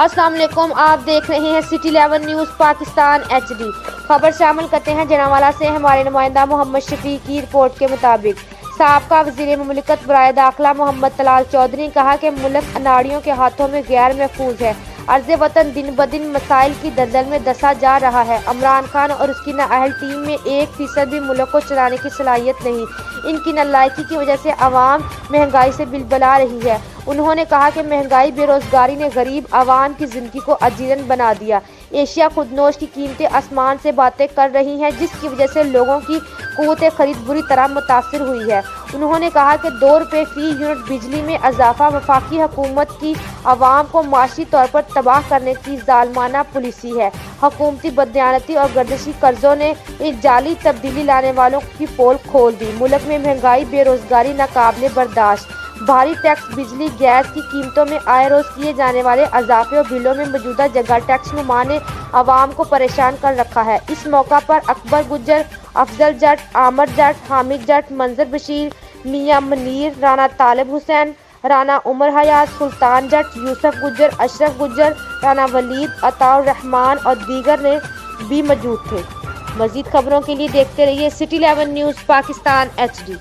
अस्सलाम वालेकुम, आप देख रहे हैं सिटी 11 न्यूज़ पाकिस्तान HD। खबर शामिल करते हैं जनावाला से। हमारे नुमाइंदा मोहम्मद शफी की रिपोर्ट के मुताबिक साबका वज़ीर मुमलिकत बराए दाखिला मोहम्मद तलाल चौधरी ने कहा कि मुल्क अनाड़ियों के हाथों में गैर महफूज है। अर्ज़ वतन दिन ब दिन मसाइल की दलदल में धंसा जा रहा है। इमरान खान और उसकी नाअहल टीम में 1% भी मुल्क को चलाने की सलाहियत नहीं। इनकी नालायकी की वजह से अवाम महंगाई से बिलबला रही है। उन्होंने कहा कि महंगाई बेरोजगारी ने गरीब आवाम की जिंदगी को अजीरन बना दिया। एशिया खुदनोश की कीमतें आसमान से बातें कर रही हैं, जिसकी वजह से लोगों की क़ुव्वत खरीद बुरी तरह मुतासिर हुई है। उन्होंने कहा कि 2 रुपये फी यूनिट बिजली में इजाफा वफाकी हुकूमत की आवाम को माशी तौर पर तबाह करने की जालमाना पॉलिसी है। हुकूमती बददियानती और गर्दिशी कर्जों ने इस जाली तब्दीली लाने वालों की पोल खोल दी। मुल्क में महंगाई बेरोजगारी नाकाबिले बर्दाश्त, भारी टैक्स, बिजली गैस की कीमतों में आए रोज किए जाने वाले इजाफे और बिलों में मौजूदा जगह टैक्स नुमा ने आवाम को परेशान कर रखा है। इस मौका पर अकबर गुज्जर, अफजल जट, आमर जट, हामिद जट, मंजर बशीर, मियां मनीर, राना तालिब हुसैन, राना उमर हयात, सुल्तान जट, यूसुफ गुज्जर, अशरफ गुज्जर, राना वलीद, अताउर रहमान और दीगर ने भी मौजूद थे। मजीद खबरों के लिए देखते रहिए सिटी 11 न्यूज़ पाकिस्तान HD।